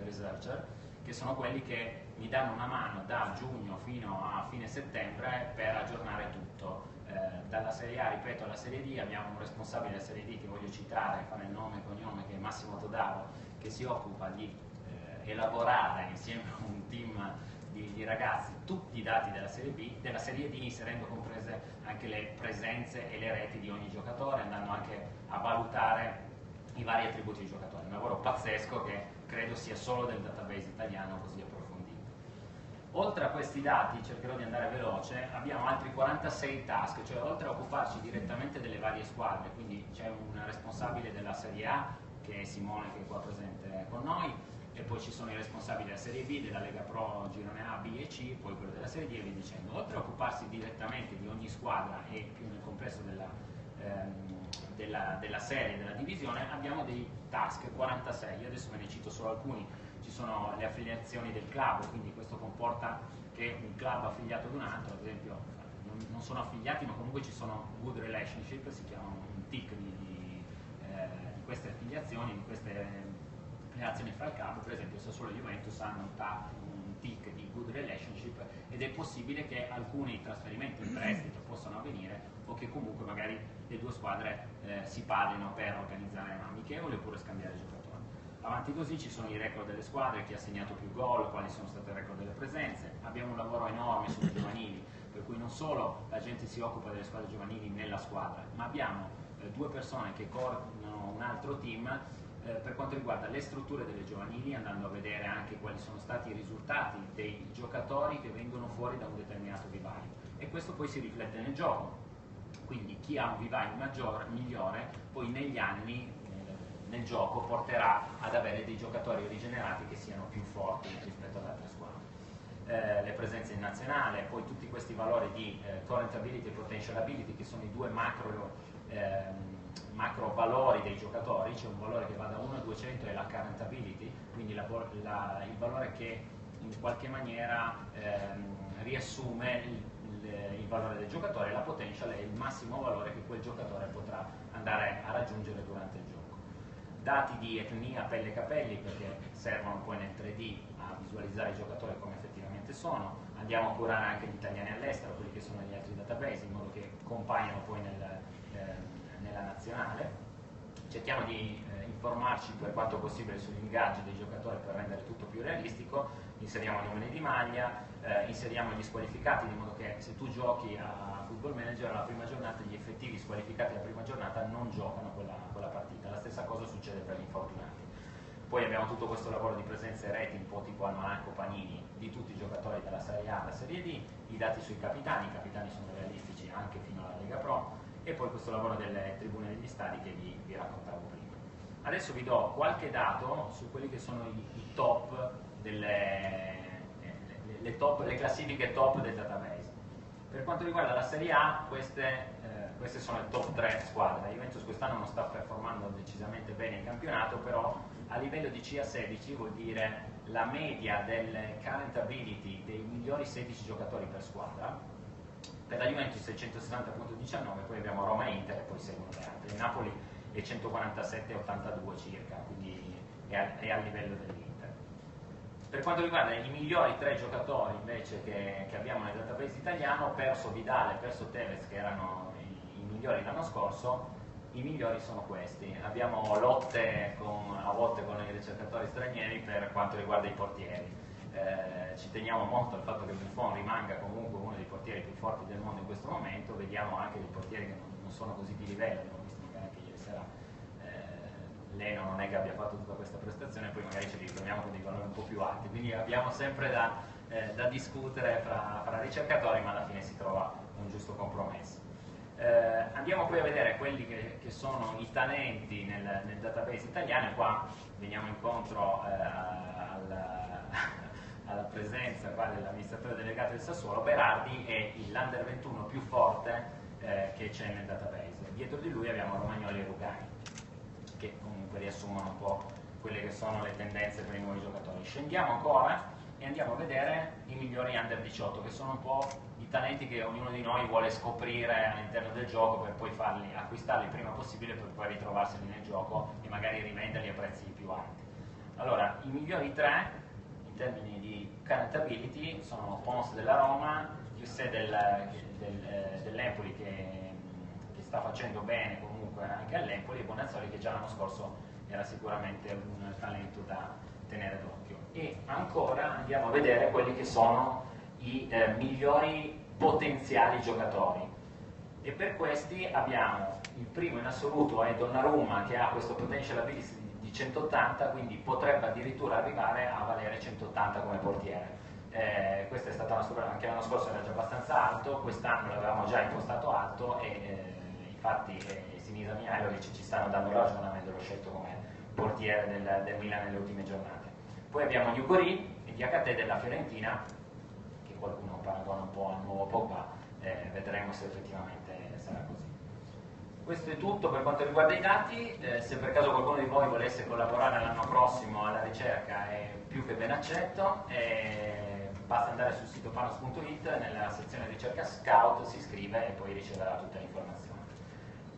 researcher, che sono quelli che mi danno una mano da giugno fino a fine settembre per aggiornare tutto. Dalla Serie A, ripeto, alla Serie D abbiamo un responsabile della Serie D che voglio citare, fare il nome e cognome, che è Massimo Todaro, che si occupa di elaborare insieme a un team di ragazzi, tutti i dati della Serie B, della Serie D, inserendo comprese anche le presenze e le reti di ogni giocatore, andando anche a valutare i vari attributi di giocatore. Un lavoro pazzesco che credo sia solo del database italiano così approfondito. Oltre a questi dati, cercherò di andare veloce, abbiamo altri 46 task, cioè oltre a occuparci direttamente delle varie squadre, quindi c'è un responsabile della Serie A, che è Simone, che è qua presente con noi, e poi ci sono i responsabili della Serie B, della Lega Pro, Girone A, B e C, poi quello della Serie D e via dicendo. Oltre a occuparsi direttamente di ogni squadra e più nel complesso della serie, della divisione, abbiamo dei task, 46, io adesso ve ne cito solo alcuni. Ci sono le affiliazioni del club, quindi questo comporta che un club affiliato ad un altro, ad esempio non sono affiliati ma comunque ci sono good relationship, si chiama un tick di queste affiliazioni, di queste relazioni fra il club. Per esempio Sassuolo e Juventus hanno un tick di good relationship ed è possibile che alcuni trasferimenti in prestito possano avvenire o che comunque magari le due squadre si parlino per organizzare amichevoli oppure scambiare giocatori. Avanti così ci sono i record delle squadre, chi ha segnato più gol, quali sono state le record delle presenze. Abbiamo un lavoro enorme sulle giovanili, per cui non solo la gente si occupa delle squadre giovanili nella squadra, ma abbiamo due persone che coordinano un altro team per quanto riguarda le strutture delle giovanili, andando a vedere anche quali sono stati i risultati dei giocatori che vengono fuori da un determinato vivaio. E questo poi si riflette nel gioco. Quindi chi ha un vivaio migliore, poi negli anni nel gioco porterà ad avere dei giocatori rigenerati che siano più forti rispetto ad altre squadre. Le presenze in nazionale, poi tutti questi valori di current ability e potential ability, che sono i due macro valori dei giocatori. C'è un valore che va da 1 a 200 è la current ability, quindi il valore che in qualche maniera riassume il valore del giocatore, e la potential è il massimo valore che quel giocatore potrà andare a raggiungere durante il gioco. Dati di etnia, pelle e capelli, perché servono poi nel 3D a visualizzare i giocatori come effettivamente sono. Andiamo a curare anche gli italiani all'estero, quelli che sono negli altri database, in modo che compaiano poi nella nazionale. Cerchiamo di informarci per quanto possibile sull'ingaggio dei giocatori per rendere tutto più realistico. Inseriamo i numeri di maglia, inseriamo gli squalificati, di modo che se tu giochi a Football Manager alla prima giornata, gli effettivi squalificati alla prima giornata non giocano quella partita. La stessa cosa succede per gli infortunati. Poi abbiamo tutto questo lavoro di presenze e reti, un po' tipo almanacco Panini, di tutti i giocatori della Serie A alla Serie D, i dati sui capitani, i capitani sono realistici anche fino alla Lega Pro, e poi questo lavoro delle tribune degli stadi che vi raccontavo prima. Adesso vi do qualche dato su quelli che sono i top le classifiche top del database. Per quanto riguarda la Serie A, queste sono le top 3 squadre. La Juventus quest'anno non sta performando decisamente bene in campionato, però a livello di CA16 vuol dire la media del current ability dei migliori 16 giocatori per squadra. Per la Juventus è 160.19, poi abbiamo Roma e Inter e poi seguono le altre. Il Napoli è 147,82 circa, quindi è a livello dell'Inter. Per quanto riguarda i migliori 3 giocatori invece che abbiamo nel database italiano, perso Vidal e perso Tevez, che erano i migliori l'anno scorso, i migliori sono questi. Abbiamo lotte a volte con i ricercatori stranieri per quanto riguarda i portieri. Ci teniamo molto al fatto che Buffon rimanga comunque uno dei portieri più forti del mondo in questo momento. Vediamo anche dei portieri che non sono così di livello, abbiamo visto magari anche ieri sera Leno non è che abbia fatto tutta questa prestazione, poi magari ci ritroviamo con dei valori un po' più alti, quindi abbiamo sempre da discutere fra ricercatori, ma alla fine si trova un giusto compromesso. Andiamo poi a vedere quelli che sono i talenti nel database italiano, e qua veniamo incontro alla presenza qua dell'amministratore delegato del Sassuolo. Berardi è l'Under 21 più forte che c'è nel database. Dietro di lui abbiamo Romagnoli e Rugani, che comunque riassumono un po' quelle che sono le tendenze per i nuovi giocatori. Scendiamo ancora e andiamo a vedere i migliori Under 18, che sono un po' i talenti che ognuno di noi vuole scoprire all'interno del gioco per poi acquistarli il prima possibile, per poi ritrovarseli nel gioco e magari rivenderli a prezzi più alti. Allora, i migliori 3 in termini di current ability sono Panoz della Roma, Giussè dell'Empoli che sta facendo bene comunque anche all'Empoli, e Bonazzoli che già l'anno scorso era sicuramente un talento da tenere d'occhio. E ancora andiamo a vedere quelli che sono i migliori potenziali giocatori, e per questi abbiamo il primo in assoluto è Donnarumma, che ha questo potential ability di 180, quindi potrebbe addirittura arrivare a valere 180 come portiere. Questa è stata una scoperta, anche l'anno scorso era già abbastanza alto, quest'anno l'avevamo già impostato alto e infatti Sinisa Mihajlovic ci stanno dando ragione avendolo scelto come portiere del Milan nelle ultime giornate. Poi abbiamo Nuguri e Diakate della Fiorentina, che qualcuno paragona un po' al nuovo Pogba, vedremo se effettivamente sarà così. Questo è tutto per quanto riguarda i dati. Se per caso qualcuno di voi volesse collaborare l'anno prossimo alla ricerca è più che ben accetto, basta andare sul sito panoz.it, nella sezione ricerca scout si iscrive e poi riceverà tutte le informazioni.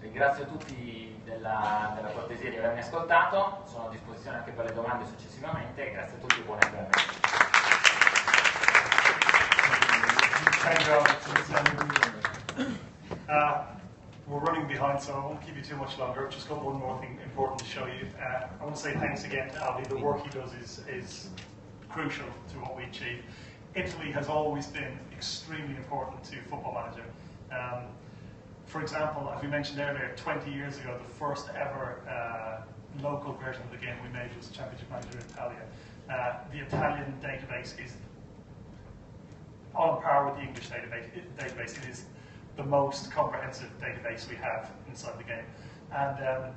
Ringrazio tutti della cortesia di avermi ascoltato, sono a disposizione anche per le domande successivamente e grazie a tutti e buon esperimento. We're running behind, so I won't keep you too much longer. I've just got one more thing important to show you. I want to say thanks again to Ali. The work he does is crucial to what we achieve. Italy has always been extremely important to Football Manager. For example, as we mentioned earlier, 20 years ago, the first ever local version of the game we made was Championship Manager Italia. The Italian database is on par with the English database. It is the most comprehensive database we have inside the game. And the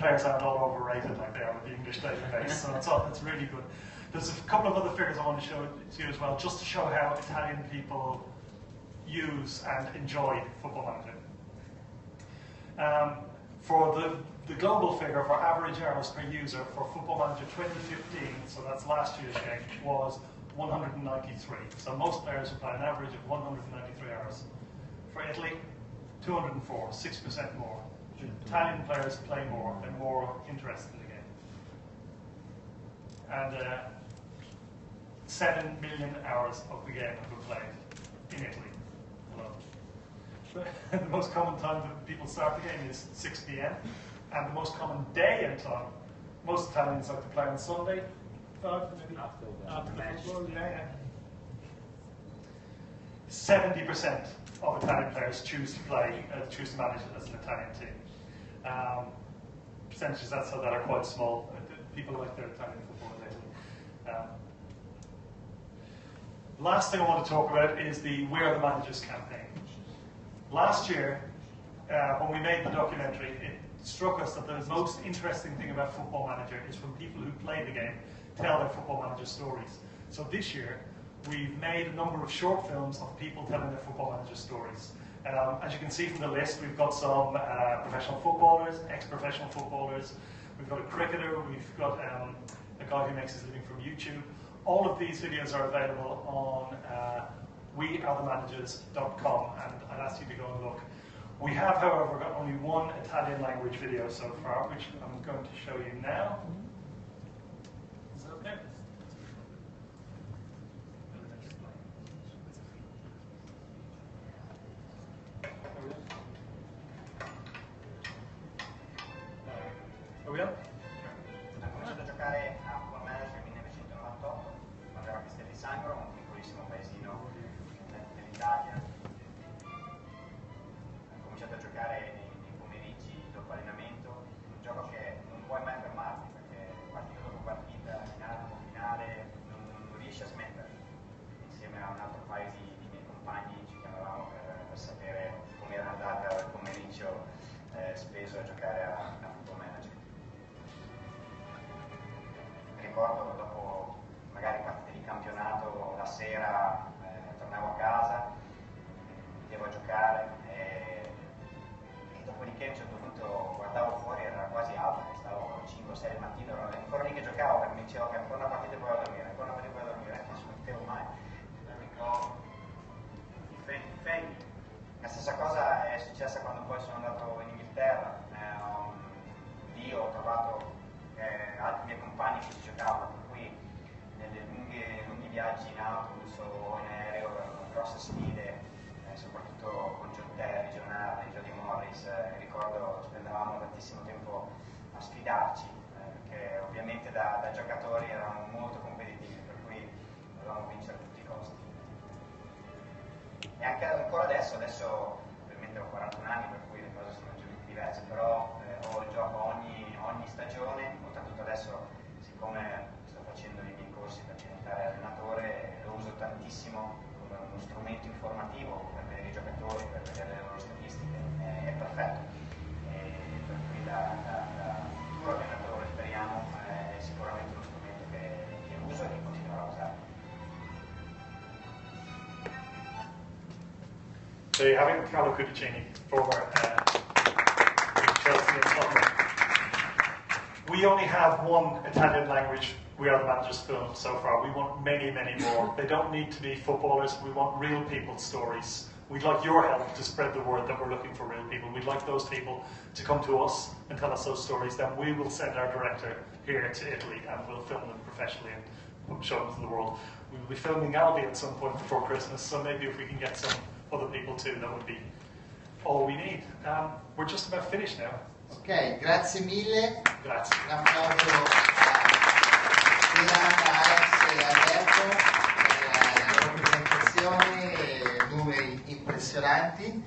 players aren't all overrated like they are with the English database, so it's really good. There's a couple of other figures I want to show to you as well, just to show how Italian people use and enjoy Football Manager. For the global figure for average hours per user for Football Manager 2015, so that's last year's game, was 193. So most players have played an average of 193 hours. For Italy, 204, 6% more. Italian players play more, they're more interested in the game. And 7 million hours of the game have been played in Italy alone. The most common time that people start the game is 6 p.m. and the most common day and time, most Italians like to play on Sunday, maybe after the football, yeah. 70% of Italian players choose to manage as an Italian team. Percentages that are quite small. People like their Italian football in Italy. Last thing I want to talk about is the We Are the Managers campaign. Last year, when we made the documentary, it struck us that the most interesting thing about Football Manager is when people who play the game tell their Football Manager stories. So this year, we've made a number of short films of people telling their Football Manager stories. As you can see from the list, we've got some professional footballers, ex-professional footballers, we've got a cricketer, we've got a guy who makes his living from YouTube. All of these videos are available on wearethemanagers.com, and I'd ask you to go and look. We have, however, got only one Italian language video so far, which I'm going to show you now. Is that okay? Are we on? Ho cominciato a giocare a Football Manager nel 1998, quando ero a Castellisangro, un piccolissimo paesino dell'Italia. Ho cominciato a giocare nei pomeriggi dopo allenamento, un gioco che non puoi mai fermarti, perché partita dopo partita, finale dopo finale, non riesci a smettere. Insieme a un altro paio di miei compagni ci chiamavamo per sapere come era andata il pomeriggio speso a giocare a Football Manager. Ricordo dopo magari partite di campionato la sera tornavo a casa, vedevo a giocare e dopodiché a un certo punto guardavo fuori, era quasi alta, stavo 5-6 del mattino, ero ancora lì che giocavo perché mi dicevo che ancora una partita e poi vado a dormire, ancora una partita e poi vado a dormire, non smettevo mai. Fermi. La stessa cosa è successa quando poi sono andato in Inghilterra, lì ho trovato altri miei compagni che ci giocavano, per cui nelle lunghi viaggi in autobus o in aereo erano grosse sfide, soprattutto con John Terry, John Hardy, Jody Morris. Ricordo spendevamo tantissimo tempo a sfidarci, perché ovviamente da giocatori eravamo molto competitivi, per cui dovevamo vincere a tutti i costi. E anche ancora adesso ovviamente ho 41 anni, per cui le cose sono leggermente diverse, però ho il gioco ogni stagione, oltretutto adesso, siccome sto facendo i miei corsi per diventare allenatore, lo uso tantissimo come uno strumento informativo per vedere i giocatori, per vedere le loro statistiche, è perfetto. E per cui da futuro allenatore, speriamo, è sicuramente uno strumento che uso e che continuerò a usare. So you're having Carlo Cudicini, former Chelsea and Tottenham. We only have one Italian language We Are the Managers film so far. We want many, many more. They don't need to be footballers. We want real people's stories. We'd like your help to spread the word that we're looking for real people. We'd like those people to come to us and tell us those stories. Then we will send our director here to Italy and we'll film them professionally and show them to the world. We will be filming Albi at some point before Christmas, so maybe if we can get some other people too, that would be all we need. We're just about finished now. Ok, grazie mille. Grazie. Un applauso a Alex e Alberto per la loro presentazione, numeri impressionanti.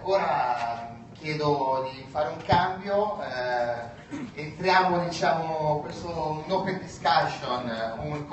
Ora chiedo di fare un cambio, entriamo, diciamo, questo un open discussion, un